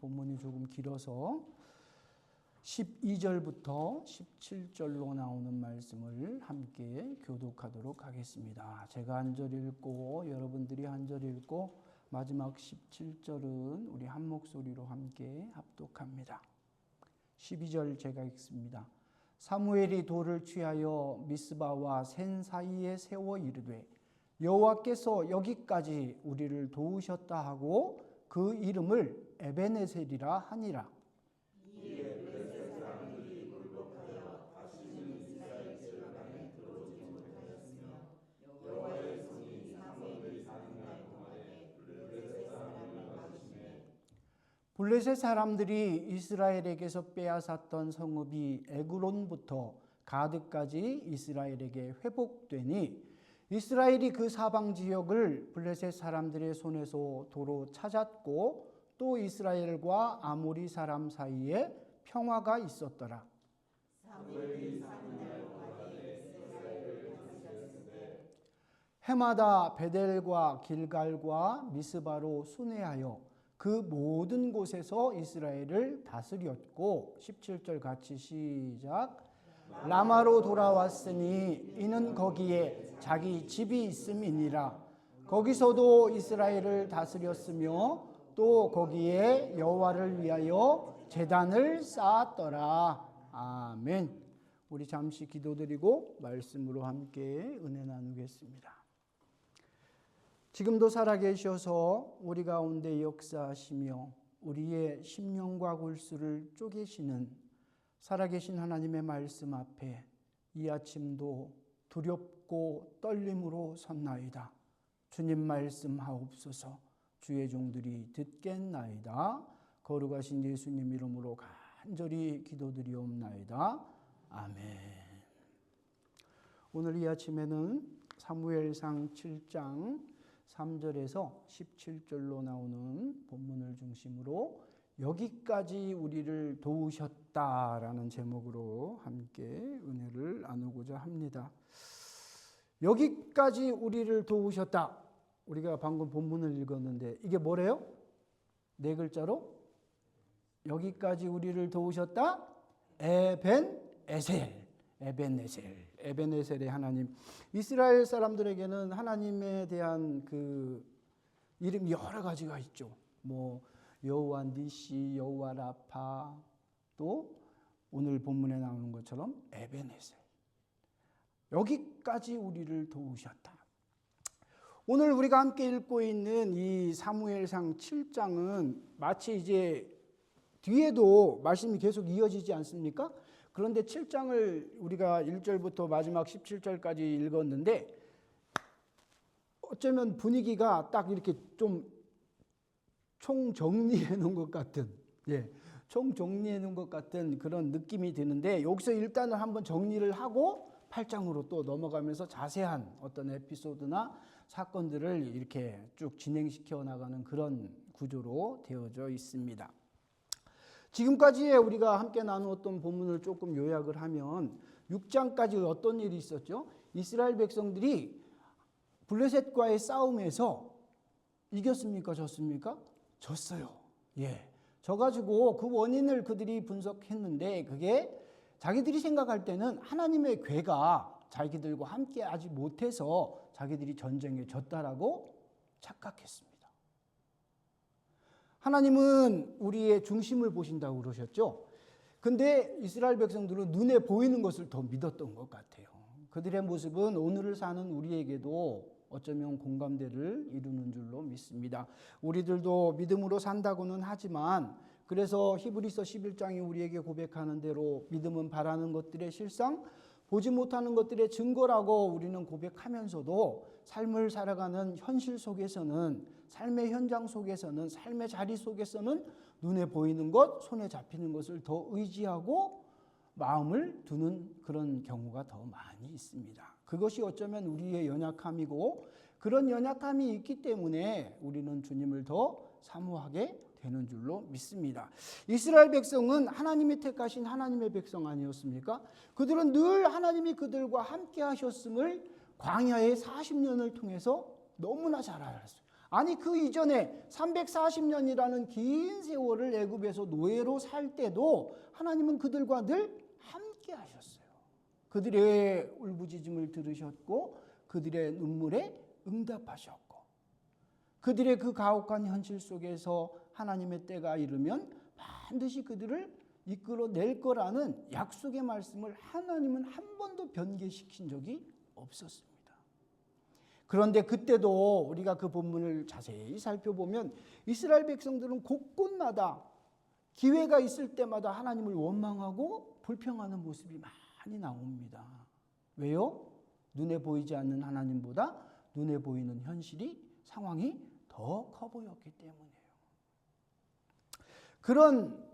본문이 조금 길어서 12절부터 17절로 나오는 말씀을 함께 교독하도록 하겠습니다. 제가 한 절 읽고 여러분들이 한 절 읽고 마지막 17절은 우리 한 목소리로 함께 합독합니다. 12절 제가 읽습니다. 사무엘이 돌을 취하여 미스바와 센 사이에 세워 이르되 여호와께서 여기까지 우리를 도우셨다 하고 그 이름을 에베네셀이라 하니라. 블레셋 사람들이 이스라엘에게서 빼앗았던 성읍이 에그론부터 가드까지 이스라엘에게 회복되니 이스라엘이 그 사방 지역을 블레셋 사람들의 손에서 도로 찾았고 또 이스라엘과 아모리 사람 사이에 평화가 있었더라. 해마다 베델과 길갈과 미스바로 순회하여 그 모든 곳에서 이스라엘을 다스렸고 17절 같이 시작. 라마로 돌아왔으니 이는 거기에 자기 집이 있음이니라. 거기서도 이스라엘을 다스렸으며 또 거기에 여호와를 위하여 제단을 쌓았더라. 아멘. 우리 잠시 기도드리고 말씀으로 함께 은혜 나누겠습니다. 지금도 살아계셔서 우리 가운데 역사하시며 우리의 심령과 골수를 쪼개시는 살아계신 하나님의 말씀 앞에 이 아침도 두렵고 떨림으로 섰나이다. 주님 말씀하옵소서. 주의 종들이 듣겠나이다. 거룩하신 예수님 이름으로 간절히 기도드리옵나이다. 아멘. 오늘 이 아침에는 사무엘상 7장 3절에서 17절로 나오는 본문을 중심으로 여기까지 우리를 도우셨다라는 제목으로 함께 은혜를 나누고자 합니다. 여기까지 우리를 도우셨다. 우리가 방금 본문을 읽었는데 이게 뭐래요? 네 글자로 여기까지 우리를 도우셨다. 에벤에셀. 에벤에셀의 하나님. 이스라엘 사람들에게는 하나님에 대한 그 이름이 여러 가지가 있죠. 뭐 여호와 니시, 여호와 라파, 또 오늘 본문에 나오는 것처럼 에벤에셀. 여기까지 우리를 도우셨다. 오늘 우리가 함께 읽고 있는 이 사무엘상 7장은 마치 이제 뒤에도 말씀이 계속 이어지지 않습니까? 그런데 7장을 우리가 1절부터 마지막 17절까지 읽었는데 어쩌면 분위기가 딱 이렇게 좀 총정리해 놓은 것 같은, 총정리해 놓은 것 같은 그런 느낌이 드는데 여기서 일단은 한번 정리를 하고 8장으로 또 넘어가면서 자세한 어떤 에피소드나 사건들을 이렇게 쭉 진행시켜 나가는 그런 구조로 되어져 있습니다. 지금까지의 우리가 함께 나누었던 본문을 조금 요약을 하면 6장까지 어떤 일이 있었죠? 이스라엘 백성들이 블레셋과의 싸움에서 이겼습니까? 졌습니까? 졌어요. 져가지고 그 원인을 그들이 분석했는데 그게 자기들이 생각할 때는 하나님의 괴가 자기들과 함께 하지 못해서 자기들이 전쟁에 졌다라고 착각했습니다. 하나님은 우리의 중심을 보신다고 그러셨죠. 근데 이스라엘 백성들은 눈에 보이는 것을 더 믿었던 것 같아요. 그들의 모습은 오늘을 사는 우리에게도 어쩌면 공감대를 이루는 줄로 믿습니다. 우리들도 믿음으로 산다고는 하지만 그래서 히브리서 11장이 우리에게 고백하는 대로 믿음은 바라는 것들의 실상, 보지 못하는 것들의 증거라고 우리는 고백하면서도 삶을 살아가는 현실 속에서는, 삶의 현장 속에서는, 삶의 자리 속에서는 눈에 보이는 것, 손에 잡히는 것을 더 의지하고 마음을 두는 그런 경우가 더 많이 있습니다. 그것이 어쩌면 우리의 연약함이고 그런 연약함이 있기 때문에 우리는 주님을 더 사모하게 되는 줄로 믿습니다. 이스라엘 백성은 하나님이 택하신 하나님의 백성 아니었습니까? 그들은 늘 하나님이 그들과 함께 하셨음을 광야의 40년을 통해서 너무나 잘 알았어요. 아니 그 이전에 340년이라는 긴 세월을 애굽에서 노예로 살 때도 하나님은 그들과 늘 함께 하셨어요. 그들의 울부짖음을 들으셨고 그들의 눈물에 응답하셨고 그들의 그 가혹한 현실 속에서 하나님의 때가 이르면 반드시 그들을 이끌어낼 거라는 약속의 말씀을 하나님은 한 번도 변개시킨 적이 없었습니다. 그런데 그때도 우리가 그 본문을 자세히 살펴보면 이스라엘 백성들은 곳곳마다 기회가 있을 때마다 하나님을 원망하고 불평하는 모습이 많이 나옵니다. 왜요? 눈에 보이지 않는 하나님보다 눈에 보이는 현실이 상황이 더 커 보였기 때문이에요. 그런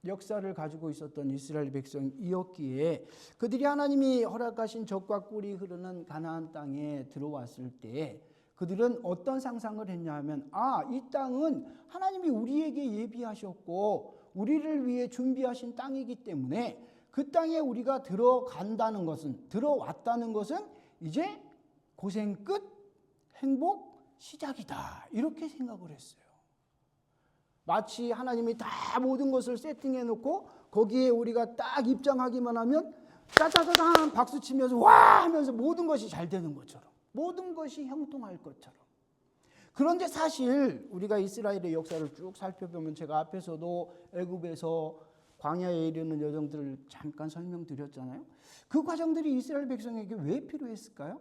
역사를 가지고 있었던 이스라엘 백성이었기에 그들이 하나님이 허락하신 젖과 꿀이 흐르는 가나안 땅에 들어왔을 때 그들은 어떤 상상을 했냐 하면 이 땅은 하나님이 우리에게 예비하셨고 우리를 위해 준비하신 땅이기 때문에 그 땅에 우리가 들어왔다는 것은 이제 고생 끝 행복 시작이다 이렇게 생각을 했어요. 마치 하나님이 다 모든 것을 세팅해 놓고 거기에 우리가 딱 입장하기만 하면 짜자자잔 박수 치면서 와 하면서 모든 것이 잘 되는 것처럼 모든 것이 형통할 것처럼. 그런데 사실 우리가 이스라엘의 역사를 쭉 살펴보면 제가 앞에서도 애굽에서 광야에 이르는 여정들을 잠깐 설명드렸잖아요. 그 과정들이 이스라엘 백성에게 왜 필요했을까요?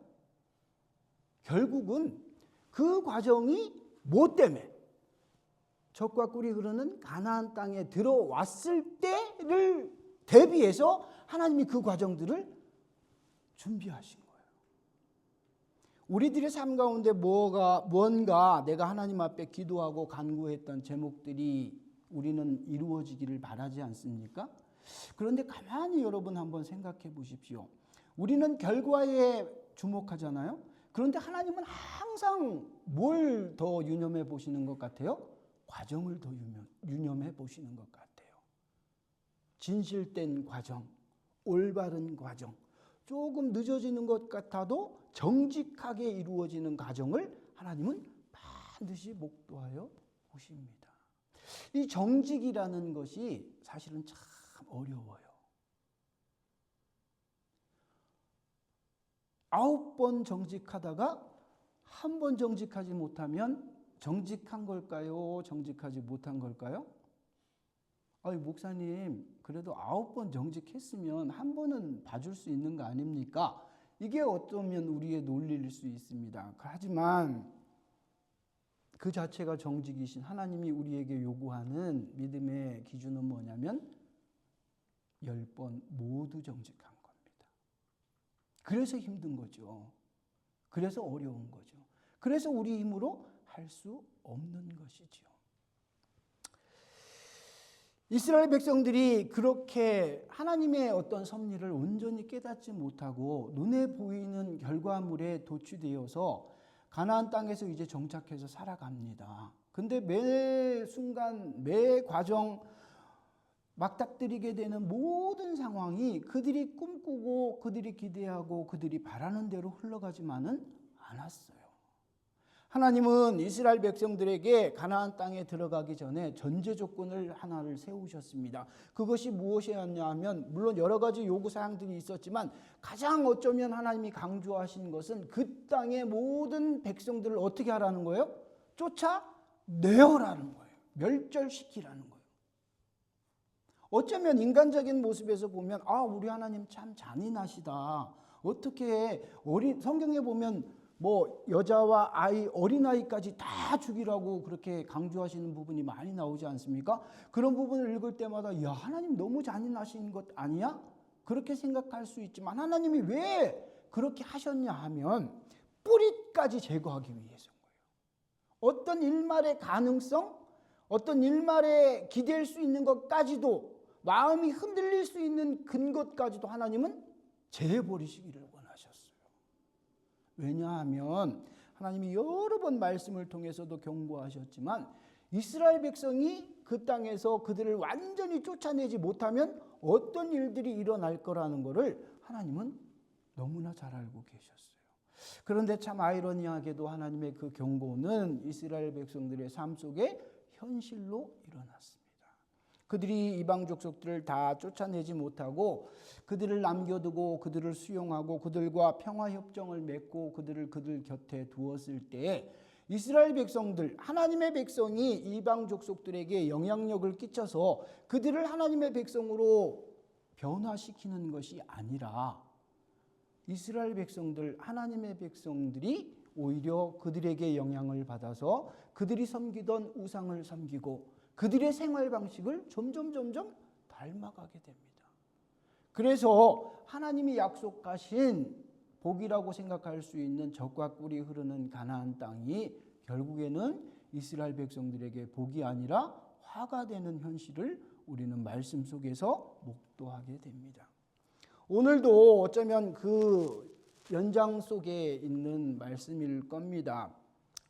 결국은 그 과정이 뭐 때문에 젖과 꿀이 흐르는 가나안 땅에 들어왔을 때를 대비해서 하나님이 그 과정들을 준비하신 거예요. 우리들의 삶 가운데 뭔가 내가 하나님 앞에 기도하고 간구했던 제목들이 우리는 이루어지기를 바라지 않습니까? 그런데 가만히 여러분 한번 생각해 보십시오. 우리는 결과에 주목하잖아요. 그런데 하나님은 항상 뭘 더 유념해 보시는 것 같아요? 과정을 더 유념해 보시는 것 같아요. 진실된 과정, 올바른 과정, 조금 늦어지는 것 같아도 정직하게 이루어지는 과정을 하나님은 반드시 목도하여 보십니다. 이 정직이라는 것이 사실은 참 어려워요. 9번 정직하다가 한 번 정직하지 못하면 정직한 걸까요? 정직하지 못한 걸까요? 목사님, 그래도 9번 정직했으면 한 번은 봐줄 수 있는 거 아닙니까? 이게 어쩌면 우리의 논리일 수 있습니다. 하지만 그 자체가 정직이신 하나님이 우리에게 요구하는 믿음의 기준은 뭐냐면 10번 모두 정직한 겁니다. 그래서 힘든 거죠. 그래서 어려운 거죠. 그래서 우리 힘으로 할 수 없는 것이지요. 이스라엘 백성들이 그렇게 하나님의 어떤 섭리를 온전히 깨닫지 못하고 눈에 보이는 결과물에 도취되어서 가나안 땅에서 이제 정착해서 살아갑니다. 근데 매 순간 매 과정 맞닥뜨리게 되는 모든 상황이 그들이 꿈꾸고 그들이 기대하고 그들이 바라는 대로 흘러가지만은 않았어요. 하나님은 이스라엘 백성들에게 가나안 땅에 들어가기 전에 전제 조건을 하나를 세우셨습니다. 그것이 무엇이었냐 하면 물론 여러 가지 요구사항들이 있었지만 가장 어쩌면 하나님이 강조하신 것은 그 땅의 모든 백성들을 어떻게 하라는 거예요? 쫓아내어라는 거예요. 멸절시키라는 거예요. 어쩌면 인간적인 모습에서 보면 우리 하나님 참 잔인하시다. 어떻게 성경에 보면 여자와 아이, 어린아이까지 다 죽이라고 그렇게 강조하시는 부분이 많이 나오지 않습니까? 그런 부분을 읽을 때마다 하나님 너무 잔인하신 것 아니야? 그렇게 생각할 수 있지만 하나님이 왜 그렇게 하셨냐 하면 뿌리까지 제거하기 위해서인 거예요. 어떤 일말의 가능성, 어떤 일말에 기댈 수 있는 것까지도 마음이 흔들릴 수 있는 근거까지도 하나님은 제해버리시기를 원하셨어요. 왜냐하면 하나님이 여러 번 말씀을 통해서도 경고하셨지만 이스라엘 백성이 그 땅에서 그들을 완전히 쫓아내지 못하면 어떤 일들이 일어날 거라는 것을 하나님은 너무나 잘 알고 계셨어요. 그런데 참 아이러니하게도 하나님의 그 경고는 이스라엘 백성들의 삶 속에 현실로 일어났습니다. 그들이 이방 족속들을 다 쫓아내지 못하고 그들을 남겨두고 그들을 수용하고 그들과 평화협정을 맺고 그들 곁에 두었을 때에 이스라엘 백성들, 하나님의 백성이 이방 족속들에게 영향력을 끼쳐서 그들을 하나님의 백성으로 변화시키는 것이 아니라 이스라엘 백성들, 하나님의 백성들이 오히려 그들에게 영향을 받아서 그들이 섬기던 우상을 섬기고 그들의 생활 방식을 점점 닮아가게 됩니다. 그래서 하나님이 약속하신 복이라고 생각할 수 있는 젖과 꿀이 흐르는 가나안 땅이 결국에는 이스라엘 백성들에게 복이 아니라 화가 되는 현실을 우리는 말씀 속에서 목도하게 됩니다. 오늘도 어쩌면 그 연장 속에 있는 말씀일 겁니다.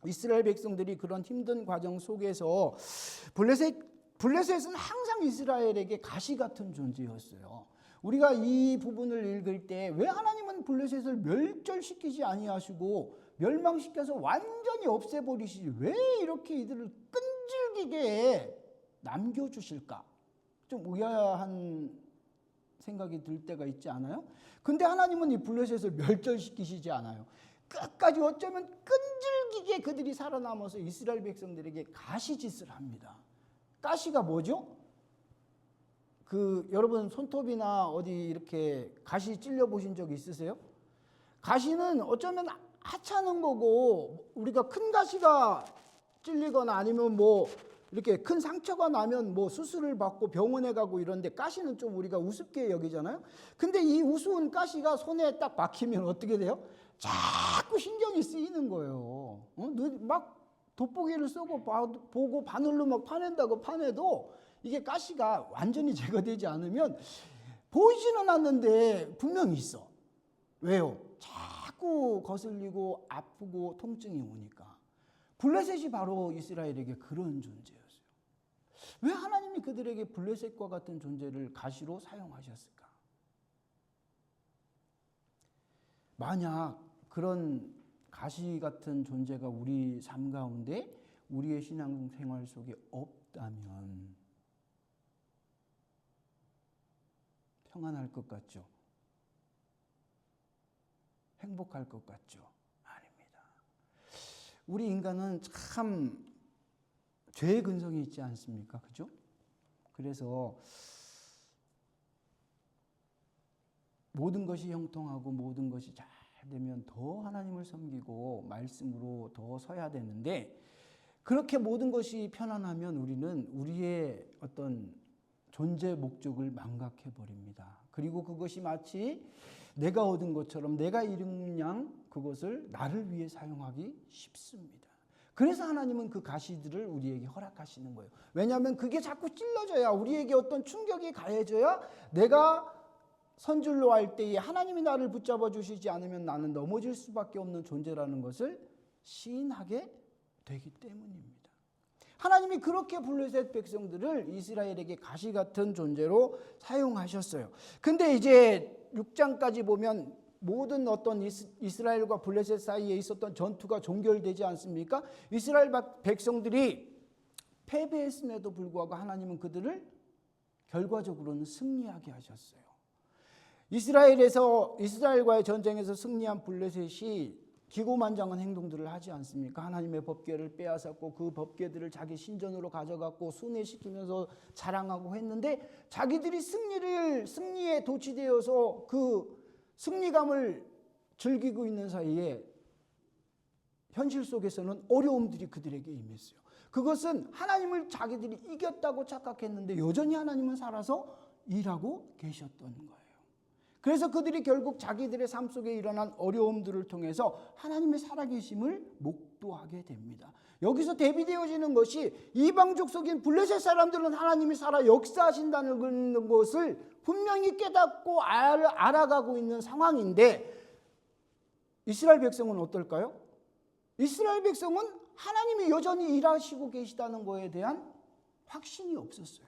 이스라엘 백성들이 그런 힘든 과정 속에서 블레셋은 항상 이스라엘에게 가시 같은 존재였어요. 우리가 이 부분을 읽을 때 왜 하나님은 블레셋을 멸절시키지 아니하시고 멸망시켜서 완전히 없애버리시지 왜 이렇게 이들을 끈질기게 남겨주실까? 좀 의아한 생각이 들 때가 있지 않아요? 근데 하나님은 이 블레셋을 멸절시키시지 않아요. 끝까지 어쩌면 끈질기게 그들이 살아남아서 이스라엘 백성들에게 가시짓을 합니다. 가시가 뭐죠? 여러분 손톱이나 어디 이렇게 가시 찔려 보신 적 있으세요? 가시는 어쩌면 하찮은 거고 우리가 큰 가시가 찔리거나 아니면 뭐 이렇게 큰 상처가 나면 뭐 수술을 받고 병원에 가고 이런데 가시는 좀 우리가 우습게 여기잖아요. 근데 이 우스운 가시가 손에 딱 박히면 어떻게 돼요? 자꾸 신경이 쓰이는 거예요. 막 돋보기를 쏘고 보고 바늘로 막 파낸다고 파내도 이게 가시가 완전히 제거되지 않으면 보이지는 않는데 분명히 있어. 왜요? 자꾸 거슬리고 아프고 통증이 오니까. 블레셋이 바로 이스라엘에게 그런 존재였어요. 왜 하나님이 그들에게 블레셋과 같은 존재를 가시로 사용하셨을까? 만약 그런 가시 같은 존재가 우리 삶 가운데 우리의 신앙생활 속에 없다면 평안할 것 같죠? 행복할 것 같죠? 아닙니다. 우리 인간은 참 죄의 근성이 있지 않습니까? 그죠? 그래서 모든 것이 형통하고 모든 것이 잘 되면 더 하나님을 섬기고 말씀으로 더 서야 되는데 그렇게 모든 것이 편안하면 우리는 우리의 어떤 존재 목적을 망각해 버립니다. 그리고 그것이 마치 내가 얻은 것처럼 내가 이룬 양 그것을 나를 위해 사용하기 쉽습니다. 그래서 하나님은 그 가시들을 우리에게 허락하시는 거예요. 왜냐하면 그게 자꾸 찔러져야 우리에게 어떤 충격이 가해져야 내가 선줄로 할 때에 하나님이 나를 붙잡아 주시지 않으면 나는 넘어질 수밖에 없는 존재라는 것을 시인하게 되기 때문입니다. 하나님이 그렇게 블레셋 백성들을 이스라엘에게 가시 같은 존재로 사용하셨어요. 근데 이제 6장까지 보면 모든 어떤 이스라엘과 블레셋 사이에 있었던 전투가 종결되지 않습니까? 이스라엘 백성들이 패배했음에도 불구하고 하나님은 그들을 결과적으로는 승리하게 하셨어요. 이스라엘과의 전쟁에서 승리한 블레셋이 기고만장한 행동들을 하지 않습니까? 하나님의 법궤를 빼앗았고 그 법궤들을 자기 신전으로 가져갔고 순회시키면서 자랑하고 했는데 자기들이 승리에 도취되어서 그 승리감을 즐기고 있는 사이에 현실 속에서는 어려움들이 그들에게 임했어요. 그것은 하나님을 자기들이 이겼다고 착각했는데 여전히 하나님은 살아서 일하고 계셨던 거예요. 그래서 그들이 결국 자기들의 삶 속에 일어난 어려움들을 통해서 하나님의 살아계심을 목도하게 됩니다. 여기서 대비되어지는 것이 이방 족속인 블레셋 사람들은 하나님이 살아 역사하신다는 것을 분명히 깨닫고 알아가고 있는 상황인데 이스라엘 백성은 어떨까요? 이스라엘 백성은 하나님이 여전히 일하시고 계시다는 것에 대한 확신이 없었어요.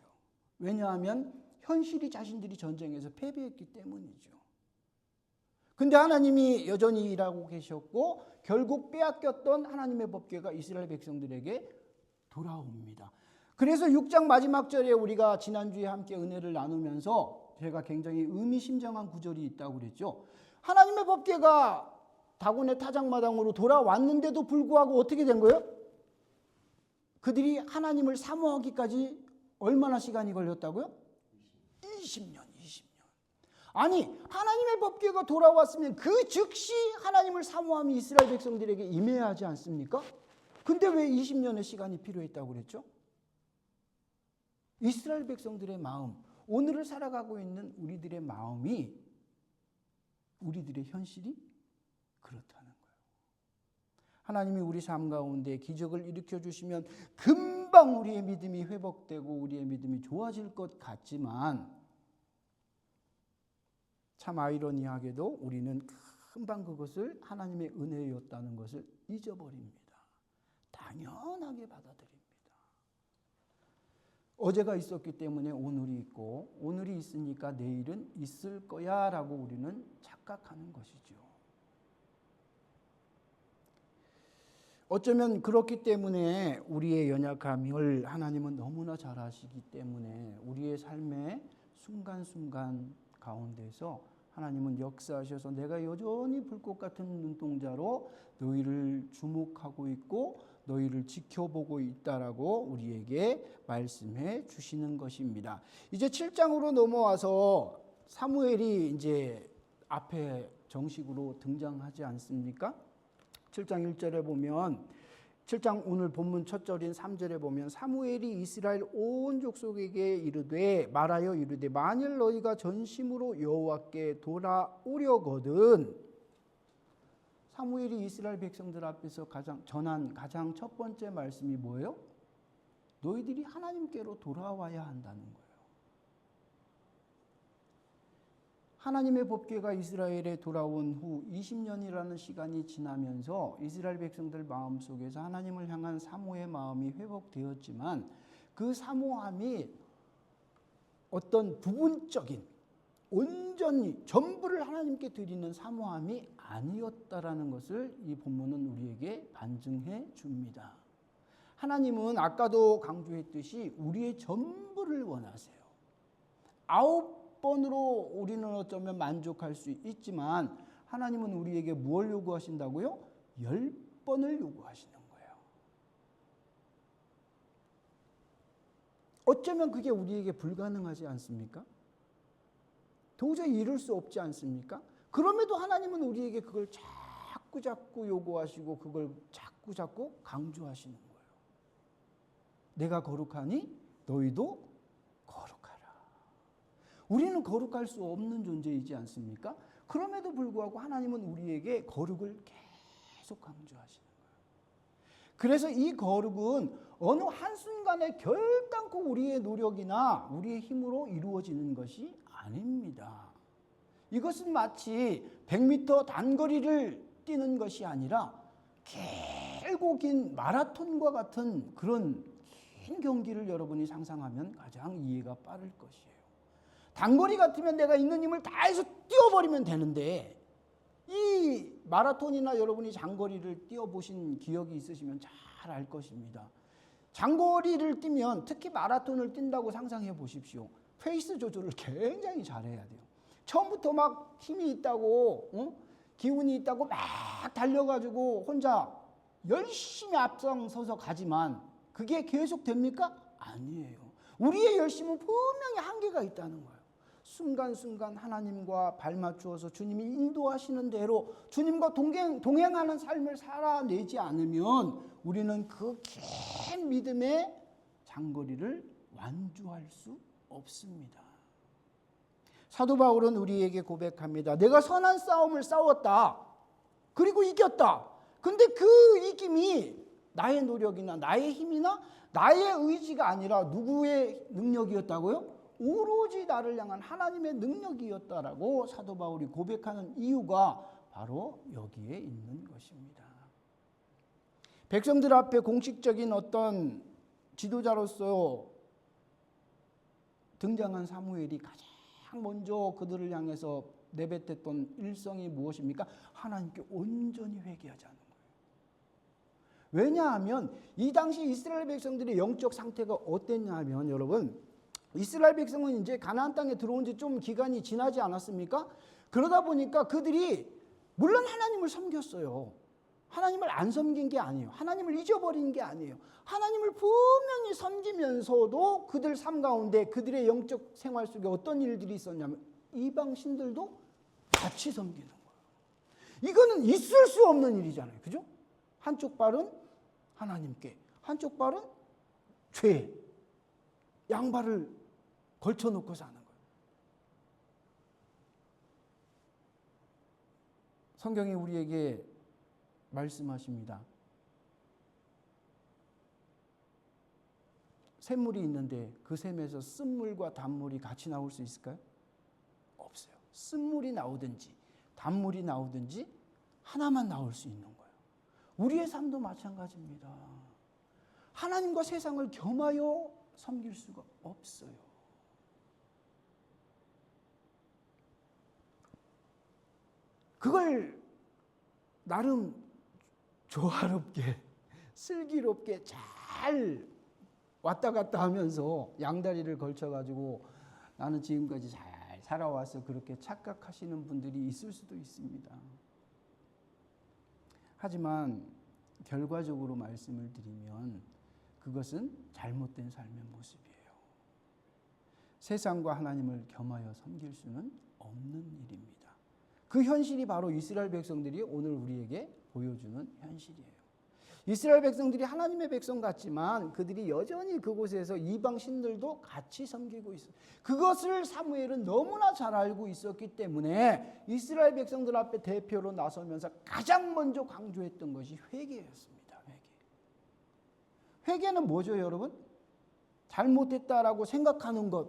왜냐하면 현실이 자신들이 전쟁에서 패배했기 때문이죠. 근데 하나님이 여전히 일하고 계셨고 결국 빼앗겼던 하나님의 법궤가 이스라엘 백성들에게 돌아옵니다. 그래서 6장 마지막 절에 우리가 지난주에 함께 은혜를 나누면서 제가 굉장히 의미심장한 구절이 있다고 그랬죠. 하나님의 법궤가 다곤의 타작마당으로 돌아왔는데도 불구하고 어떻게 된 거예요? 그들이 하나님을 사모하기까지 얼마나 시간이 걸렸다고요? 20년. 아니, 하나님의 법궤가 돌아왔으면 그 즉시 하나님을 사모함이 이스라엘 백성들에게 임해야 하지 않습니까? 근데 왜 20년의 시간이 필요했다고 그랬죠? 이스라엘 백성들의 마음, 오늘을 살아가고 있는 우리들의 마음이, 우리들의 현실이 그렇다는 거예요. 하나님이 우리 삶 가운데 기적을 일으켜 주시면 금방 우리의 믿음이 회복되고 우리의 믿음이 좋아질 것 같지만 참 아이러니하게도 우리는 금방 그것을 하나님의 은혜였다는 것을 잊어버립니다. 당연하게 받아들입니다. 어제가 있었기 때문에 오늘이 있고 오늘이 있으니까 내일은 있을 거야 라고 우리는 착각하는 것이죠. 어쩌면 그렇기 때문에 우리의 연약함을 하나님은 너무나 잘 아시기 때문에 우리의 삶의 순간순간 가운데서 하나님은 역사하셔서 내가 여전히 불꽃 같은 눈동자로 너희를 주목하고 있고 너희를 지켜보고 있다라고 우리에게 말씀해 주시는 것입니다. 이제 7장으로 넘어와서 사무엘이 이제 앞에 정식으로 등장하지 않습니까? 7장 1절에 보면 7장 오늘 본문 첫 절인 3절에 보면 사무엘이 이스라엘 온 족속에게 이르되 말하여 이르되 만일 너희가 전심으로 여호와께 돌아오려거든. 사무엘이 이스라엘 백성들 앞에서 전한 가장 첫 번째 말씀이 뭐예요? 너희들이 하나님께로 돌아와야 한다는 거예요. 하나님의 법궤가 이스라엘에 돌아온 후 20년이라는 시간이 지나면서 이스라엘 백성들 마음속에서 하나님을 향한 사모의 마음이 회복되었지만 그 사모함이 어떤 부분적인 온전히 전부를 하나님께 드리는 사모함이 아니었다라는 것을 이 본문은 우리에게 반증해 줍니다. 하나님은 아까도 강조했듯이 우리의 전부를 원하세요. 9번으로 우리는 어쩌면 만족할 수 있지만 하나님은 우리에게 무엇을 요구하신다고요? 10번을 요구하시는 거예요. 어쩌면 그게 우리에게 불가능하지 않습니까? 도저히 이룰 수 없지 않습니까? 그럼에도 하나님은 우리에게 그걸 자꾸 요구하시고 그걸 자꾸 강조하시는 거예요. 내가 거룩하니 너희도 거룩하라. 우리는 거룩할 수 없는 존재이지 않습니까? 그럼에도 불구하고 하나님은 우리에게 거룩을 계속 강조하시는 거예요. 그래서 이 거룩은 어느 한순간에 결단코 우리의 노력이나 우리의 힘으로 이루어지는 것이 아닙니다. 이것은 마치 100m 단거리를 뛰는 것이 아니라 길고 긴 마라톤과 같은 그런 긴 경기를 여러분이 상상하면 가장 이해가 빠를 것이에요. 단거리 같으면 내가 있는 힘을 다해서 뛰어버리면 되는데 이 마라톤이나 여러분이 장거리를 뛰어보신 기억이 있으시면 잘 알 것입니다. 장거리를 뛰면 특히 마라톤을 뛴다고 상상해 보십시오. 페이스 조절을 굉장히 잘해야 돼요. 처음부터 막 힘이 있다고 기운이 있다고 막 달려가지고 혼자 열심히 앞장서서 가지만 그게 계속 됩니까? 아니에요. 우리의 열심은 분명히 한계가 있다는 거예요. 순간순간 하나님과 발맞추어서 주님이 인도하시는 대로 주님과 동행하는 삶을 살아내지 않으면 우리는 그 긴 믿음의 장거리를 완주할 수 없습니다. 사도 바울은 우리에게 고백합니다. 내가 선한 싸움을 싸웠다. 그리고 이겼다. 근데 그 이김이 나의 노력이나 나의 힘이나 나의 의지가 아니라 누구의 능력이었다고요? 오로지 나를 향한 하나님의 능력이었다라고 사도 바울이 고백하는 이유가 바로 여기에 있는 것입니다. 백성들 앞에 공식적인 어떤 지도자로서 등장한 사무엘이 가장 먼저 그들을 향해서 내뱉었던 일성이 무엇입니까? 하나님께 온전히 회개하자는 거예요. 왜냐하면 이 당시 이스라엘 백성들의 영적 상태가 어땠냐 하면 여러분, 이스라엘 백성은 이제 가나안 땅에 들어온 지 좀 기간이 지나지 않았습니까? 그러다 보니까 그들이 물론 하나님을 섬겼어요. 하나님을 안 섬긴 게 아니에요. 하나님을 잊어버린 게 아니에요. 하나님을 분명히 섬기면서도 그들 삶 가운데 그들의 영적 생활 속에 어떤 일들이 있었냐면 이방 신들도 같이 섬기는 거예요. 이거는 있을 수 없는 일이잖아요. 그죠? 한쪽 발은 하나님께, 한쪽 발은 죄, 양발을 걸쳐놓고 사는 거예요. 성경이 우리에게 말씀하십니다. 샘물이 있는데 그 샘에서 쓴물과 단물이 같이 나올 수 있을까요? 없어요. 쓴물이 나오든지 단물이 나오든지 하나만 나올 수 있는 거예요. 우리의 삶도 마찬가지입니다. 하나님과 세상을 겸하여 섬길 수가 없어요. 그걸 나름 조화롭게 슬기롭게 잘 왔다 갔다 하면서 양다리를 걸쳐가지고 나는 지금까지 잘 살아와서 그렇게 착각하시는 분들이 있을 수도 있습니다. 하지만 결과적으로 말씀을 드리면 그것은 잘못된 삶의 모습이에요. 세상과 하나님을 겸하여 섬길 수는 없는 일입니다. 그 현실이 바로 이스라엘 백성들이 오늘 우리에게 보여주는 현실이에요. 이스라엘 백성들이 하나님의 백성 같지만 그들이 여전히 그곳에서 이방 신들도 같이 섬기고 있어요. 그것을 사무엘은 너무나 잘 알고 있었기 때문에 이스라엘 백성들 앞에 대표로 나서면서 가장 먼저 강조했던 것이 회개였습니다. 회개는 뭐죠, 여러분? 잘못했다라고 생각하는 것,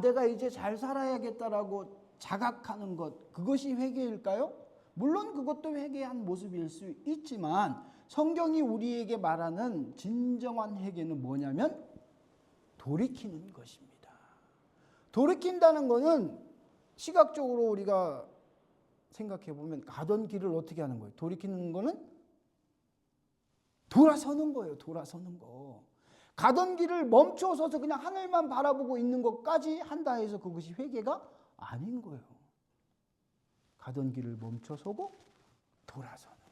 내가 이제 잘 살아야겠다라고 자각하는 것, 그것이 회개일까요? 물론 그것도 회개한 모습일 수 있지만 성경이 우리에게 말하는 진정한 회개는 뭐냐면 돌이키는 것입니다. 돌이킨다는 것은 시각적으로 우리가 생각해 보면 가던 길을 어떻게 하는 거예요? 돌이키는 것은 돌아서는 거예요. 돌아서는 거. 가던 길을 멈춰서서 그냥 하늘만 바라보고 있는 것까지 한다 해서 그것이 회개가 아닌 거예요. 가던 길을 멈춰서고 돌아서는 거예요.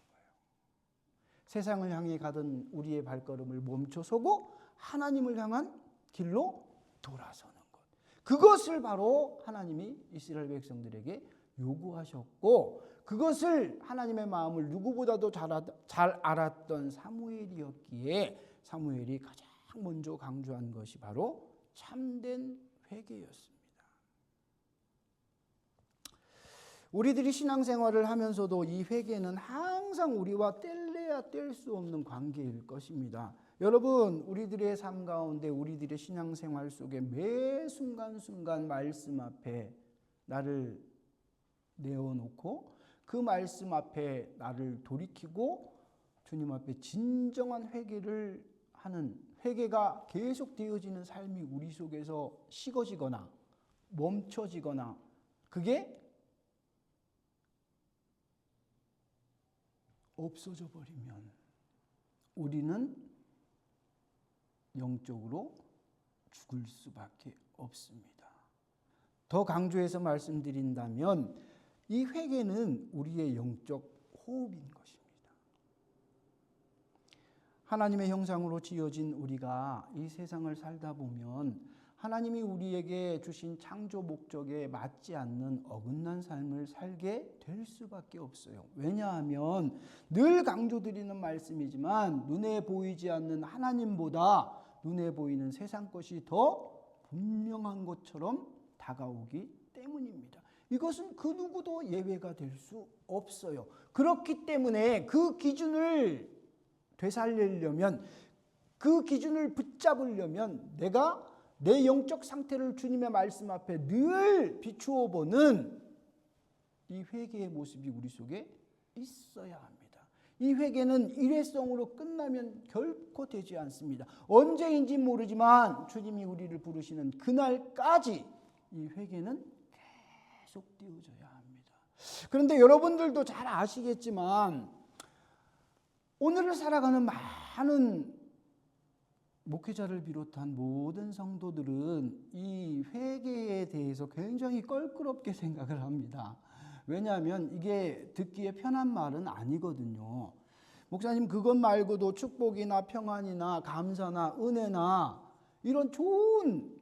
세상을 향해 가던 우리의 발걸음을 멈춰서고 하나님을 향한 길로 돌아서는 것. 그것을 바로 하나님이 이스라엘 백성들에게 요구하셨고 그것을 하나님의 마음을 누구보다도 잘 알았던 사무엘이었기에 사무엘이 가장 먼저 강조한 것이 바로 참된 회개였습니다. 우리들이 신앙생활을 하면서도 이 회개는 항상 우리와 뗄래야 뗄 수 없는 관계일 것입니다. 여러분, 우리들의 삶 가운데 우리들의 신앙생활 속에 매 순간순간 말씀 앞에 나를 내어놓고 그 말씀 앞에 나를 돌이키고 주님 앞에 진정한 회개를 하는 회개가 계속되어지는 삶이 우리 속에서 식어지거나 멈춰지거나 그게 없어져 버리면 우리는 영적으로 죽을 수밖에 없습니다. 더 강조해서 말씀드린다면 이 회개는 우리의 영적 호흡인 것입니다. 하나님의 형상으로 지어진 우리가 이 세상을 살다 보면 하나님이 우리에게 주신 창조 목적에 맞지 않는 어긋난 삶을 살게 될 수밖에 없어요. 왜냐하면 늘 강조드리는 말씀이지만 눈에 보이지 않는 하나님보다 눈에 보이는 세상 것이 더 분명한 것처럼 다가오기 때문입니다. 이것은 그 누구도 예외가 될 수 없어요. 그렇기 때문에 그 기준을 되살리려면 그 기준을 붙잡으려면 내가 내 영적 상태를 주님의 말씀 앞에 늘 비추어 보는 이 회개의 모습이 우리 속에 있어야 합니다. 이 회개는 일회성으로 끝나면 결코 되지 않습니다. 언제인지 모르지만 주님이 우리를 부르시는 그날까지 이 회개는 계속되어져야 합니다. 그런데 여러분들도 잘 아시겠지만 오늘을 살아가는 많은 목회자를 비롯한 모든 성도들은 이 회개에 대해서 굉장히 껄끄럽게 생각을 합니다. 왜냐하면 이게 듣기에 편한 말은 아니거든요. 목사님, 그것 말고도 축복이나 평안이나 감사나 은혜나 이런 좋은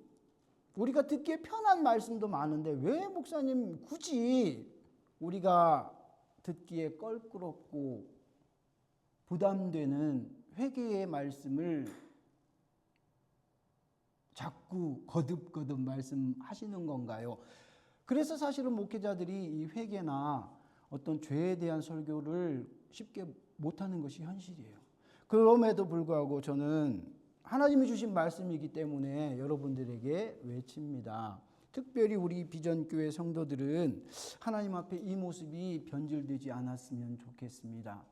우리가 듣기에 편한 말씀도 많은데 왜 목사님 굳이 우리가 듣기에 껄끄럽고 부담되는 회개의 말씀을 자꾸 거듭거듭 말씀하시는 건가요? 그래서 사실은 목회자들이 이 회개나 어떤 죄에 대한 설교를 쉽게 못하는 것이 현실이에요. 그럼에도 불구하고 저는 하나님이 주신 말씀이기 때문에 여러분들에게 외칩니다. 특별히 우리 비전교회 성도들은 하나님 앞에 이 모습이 변질되지 않았으면 좋겠습니다.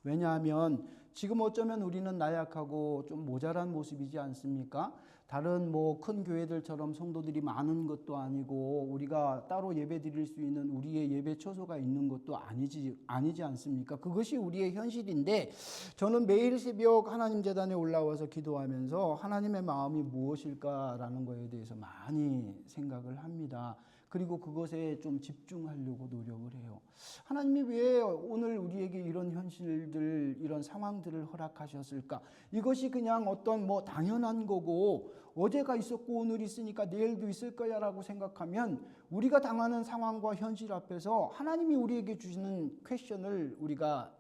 왜냐하면 지금 어쩌면 우리는 나약하고 좀 모자란 모습이지 않습니까? 다른 큰 교회들처럼 성도들이 많은 것도 아니고 우리가 따로 예배 드릴 수 있는 우리의 예배 처소가 있는 것도 아니지 않습니까? 그것이 우리의 현실인데 저는 매일 새벽 하나님 제단에 올라와서 기도하면서 하나님의 마음이 무엇일까라는 것에 대해서 많이 생각을 합니다. 그리고 그것에 좀 집중하려고 노력을 해요. 하나님이 왜 오늘 우리에게 이런 현실들, 이런 상황들을 허락하셨을까? 이것이 그냥 어떤 당연한 거고 어제가 있었고 오늘 있으니까 내일도 있을 거야라고 생각하면 우리가 당하는 상황과 현실 앞에서 하나님이 우리에게 주시는 퀘션을 우리가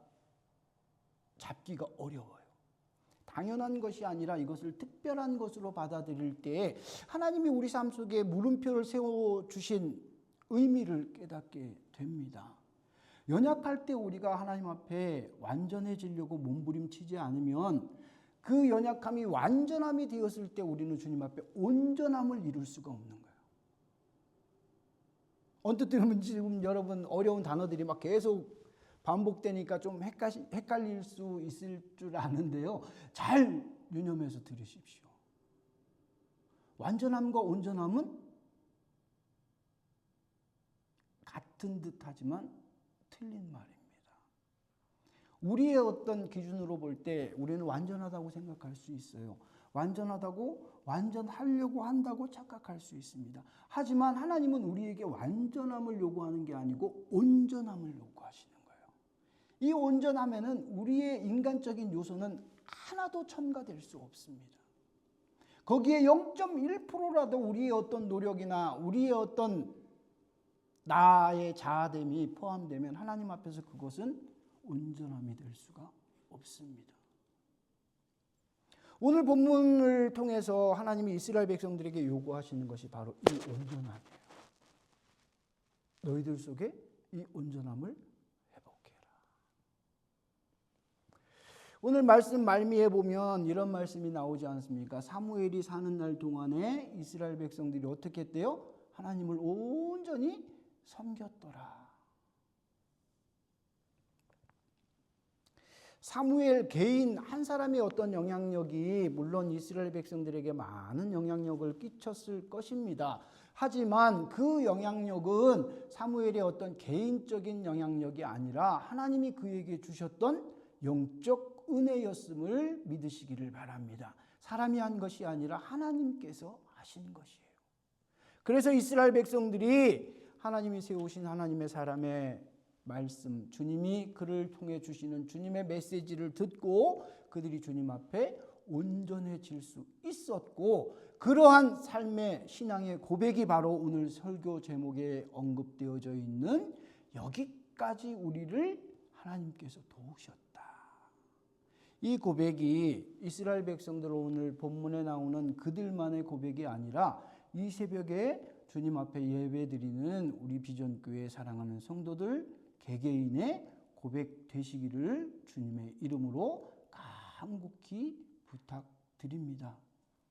잡기가 어려워요. 당연한 것이 아니라 이것을 특별한 것으로 받아들일 때 하나님이 우리 삶 속에 물음표를 세워주신 의미를 깨닫게 됩니다. 연약할 때 우리가 하나님 앞에 완전해지려고 몸부림치지 않으면 그 연약함이 완전함이 되었을 때 우리는 주님 앞에 온전함을 이룰 수가 없는 거예요. 언뜻 들으면 지금 여러분 어려운 단어들이 막 계속 반복되니까 좀 헷갈릴 수 있을 줄 아는데요. 잘 유념해서 들으십시오. 완전함과 온전함은 같은 듯 하지만 틀린 말입니다. 우리의 어떤 기준으로 볼 때 우리는 완전하다고 생각할 수 있어요. 완전하려고 한다고 착각할 수 있습니다. 하지만 하나님은 우리에게 완전함을 요구하는 게 아니고 온전함을 요구하시는 거예요. 이 온전함에는 우리의 인간적인 요소는 하나도 첨가될 수 없습니다. 거기에 0.1%라도 우리의 어떤 노력이나 우리의 어떤 나의 자아됨이 포함되면 하나님 앞에서 그것은 온전함이 될 수가 없습니다. 오늘 본문을 통해서 하나님이 이스라엘 백성들에게 요구하시는 것이 바로 이 온전함이에요. 너희들 속에 이 온전함을 오늘 말씀 말미에 보면 이런 말씀이 나오지 않습니까? 사무엘이 사는 날 동안에 이스라엘 백성들이 어떻게 했대요? 하나님을 온전히 섬겼더라. 사무엘 개인 한 사람의 어떤 영향력이 물론 이스라엘 백성들에게 많은 영향력을 끼쳤을 것입니다. 하지만 그 영향력은 사무엘의 어떤 개인적인 영향력이 아니라 하나님이 그에게 주셨던 영적 은혜였음을 믿으시기를 바랍니다. 사람이 한 것이 아니라 하나님께서 하신 것이에요. 그래서 이스라엘 백성들이 하나님이 세우신 하나님의 사람의 말씀, 주님이 그를 통해 주시는 주님의 메시지를 듣고 그들이 주님 앞에 온전해질 수 있었고 그러한 삶의 신앙의 고백이 바로 오늘 설교 제목에 언급되어져 있는 여기까지 우리를 하나님께서 도우셨다. 이 고백이 이스라엘 백성들 오늘 본문에 나오는 그들만의 고백이 아니라 이 새벽에 주님 앞에 예배드리는 우리 비전교회 사랑하는 성도들 개개인의 고백 되시기를 주님의 이름으로 간곡히 부탁드립니다.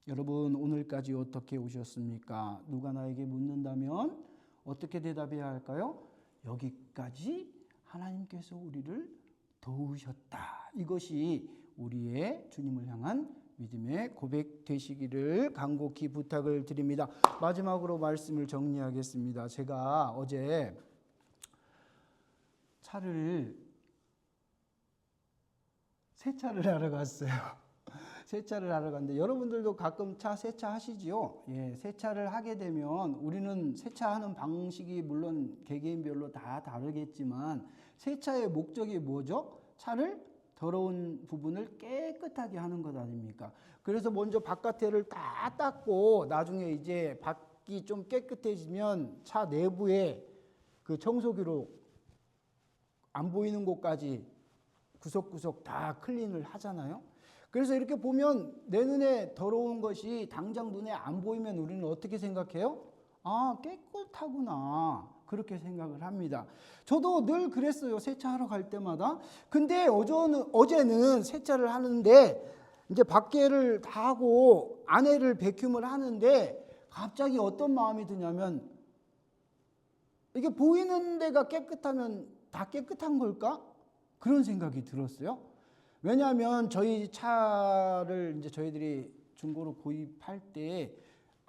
여러분 오늘까지 어떻게 오셨습니까? 누가 나에게 묻는다면 어떻게 대답해야 할까요? 여기까지 하나님께서 우리를 도우셨다. 이것이 우리의 주님을 향한 믿음의 고백 되시기를 간곡히 부탁을 드립니다. 마지막으로 말씀을 정리하겠습니다. 제가 어제 세차를 하러 갔어요. 세차를 하러 갔는데 여러분들도 가끔 차 세차하시지요? 예, 세차를 하게 되면 우리는 세차하는 방식이 물론 개개인별로 다 다르겠지만 세차의 목적이 뭐죠? 차를 더러운 부분을 깨끗하게 하는 것 아닙니까? 그래서 먼저 바깥에를 다 닦고 나중에 이제 밖이 좀 깨끗해지면 차 내부에 그 청소기로 안 보이는 곳까지 구석구석 다 클린을 하잖아요. 그래서 이렇게 보면 내 눈에 더러운 것이 당장 눈에 안 보이면 우리는 어떻게 생각해요? 아, 깨끗하구나. 그렇게 생각을 합니다. 저도 늘 그랬어요. 세차하러 갈 때마다. 근데 어제는 세차를 하는데 이제 밖에를 다 하고 안에를 배큐음을 하는데 갑자기 어떤 마음이 드냐면 이게 보이는 데가 깨끗하면 다 깨끗한 걸까? 그런 생각이 들었어요. 왜냐하면 저희 차를 이제 저희들이 중고로 구입할 때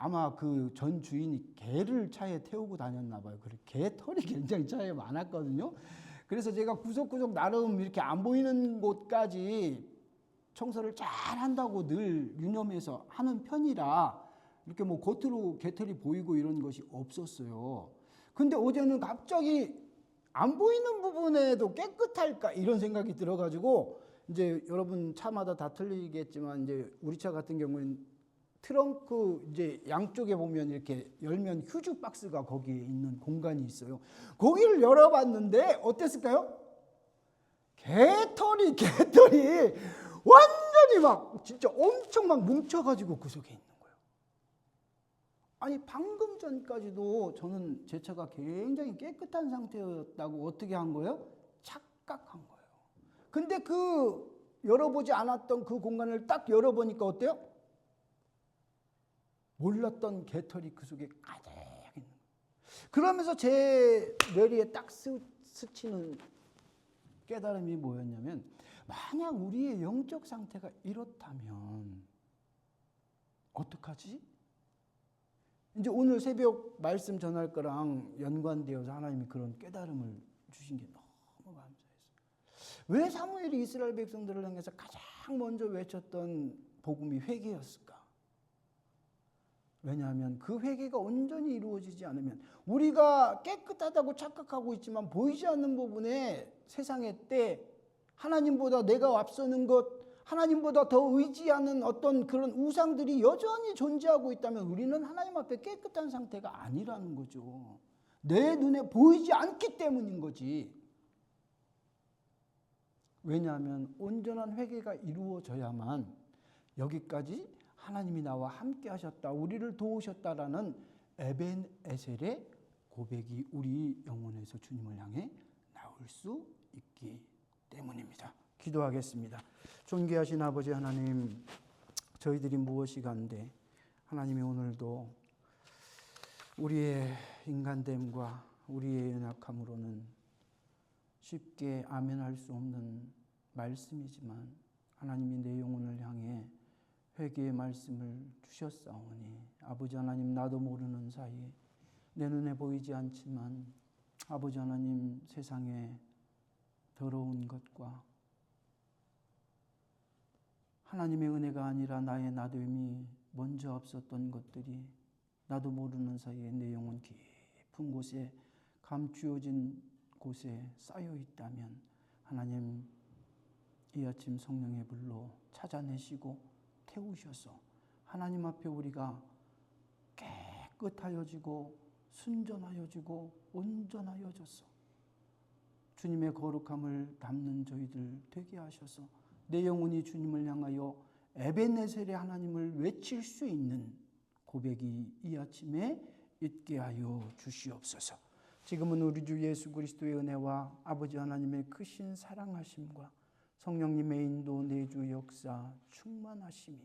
아마 그 전 주인이 개를 차에 태우고 다녔나 봐요. 그리고 개 털이 굉장히 차에 많았거든요. 그래서 제가 구석구석 나름 이렇게 안 보이는 곳까지 청소를 잘 한다고 늘 유념해서 하는 편이라 이렇게 뭐 겉으로 개털이 보이고 이런 것이 없었어요. 근데 어제는 갑자기 안 보이는 부분에도 깨끗할까 이런 생각이 들어가지고 이제 여러분 차마다 다 틀리겠지만 이제 우리 차 같은 경우는 트렁크 이제 양쪽에 보면 이렇게 열면 휴즈 박스가 거기에 있는 공간이 있어요. 거기를 열어봤는데 어땠을까요? 개털이 완전히 막 진짜 엄청 막 뭉쳐가지고 그 속에 있는 거예요. 아니 방금 전까지도 저는 제 차가 굉장히 깨끗한 상태였다고 어떻게 한 거예요? 착각한 거예요. 근데 그 열어보지 않았던 그 공간을 딱 열어보니까 어때요? 몰랐던 개털이 그 속에 가득 있는 거예요. 그러면서 제 뇌리에 딱 스치는 깨달음이 뭐였냐면 만약 우리의 영적 상태가 이렇다면 어떡하지? 이제 오늘 새벽 말씀 전할 거랑 연관되어서 하나님이 그런 깨달음을 주신 게 너무 감사했어요. 왜 사무엘이 이스라엘 백성들을 향해서 가장 먼저 외쳤던 복음이 회개였을까? 왜냐하면 그 회개가 온전히 이루어지지 않으면 우리가 깨끗하다고 착각하고 있지만 보이지 않는 부분에 세상의 때 하나님보다 내가 앞서는 것, 하나님보다 더 의지하는 어떤 그런 우상들이 여전히 존재하고 있다면 우리는 하나님 앞에 깨끗한 상태가 아니라는 거죠. 내 눈에 보이지 않기 때문인 거지. 왜냐하면 온전한 회개가 이루어져야만 여기까지 하나님이 나와 함께 하셨다, 우리를 도우셨다라는 에벤에셀의 고백이 우리 영혼에서 주님을 향해 나올 수 있기 때문입니다. 기도하겠습니다. 존귀하신 아버지 하나님, 저희들이 무엇이 간데 하나님이 오늘도 우리의 인간됨과 우리의 연약함으로는 쉽게 아멘할 수 없는 말씀이지만 하나님이 내 영혼을 향해 회개의 말씀을 주셨사오니 아버지 하나님, 나도 모르는 사이에 내 눈에 보이지 않지만 아버지 하나님, 세상에 더러운 것과 하나님의 은혜가 아니라 나의 나됨이 먼저 앞섰던 것들이 나도 모르는 사이에 내 영혼 깊은 곳에 감추어진 곳에 쌓여 있다면 하나님, 이 아침 성령의 불로 찾아내시고 태우셔서 하나님 앞에 우리가 깨끗하여지고 순전하여지고 온전하여져서 주님의 거룩함을 담는 저희들 되게 하셔서 내 영혼이 주님을 향하여 에벤에셀의 하나님을 외칠 수 있는 고백이 이 아침에 있게 하여 주시옵소서. 지금은 우리 주 예수 그리스도의 은혜와 아버지 하나님의 크신 사랑하심과 성령님의 인도 내주 역사 충만하심이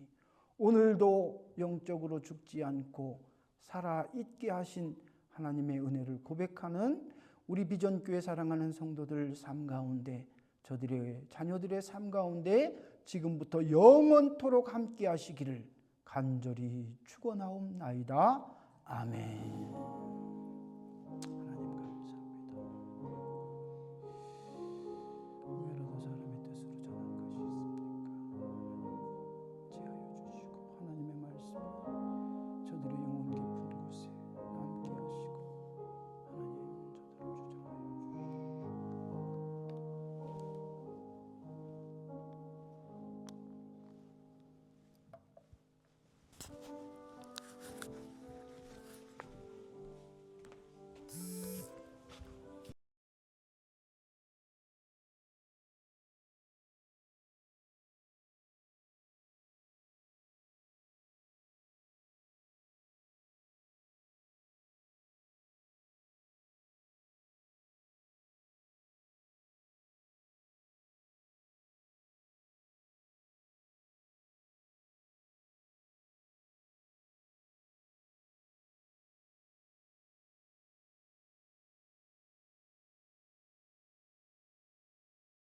오늘도 영적으로 죽지 않고 살아 있게 하신 하나님의 은혜를 고백하는 우리 비전교회 사랑하는 성도들 삶 가운데, 저들의 자녀들의 삶 가운데 지금부터 영원토록 함께 하시기를 간절히 축원하옵나이다. 아멘.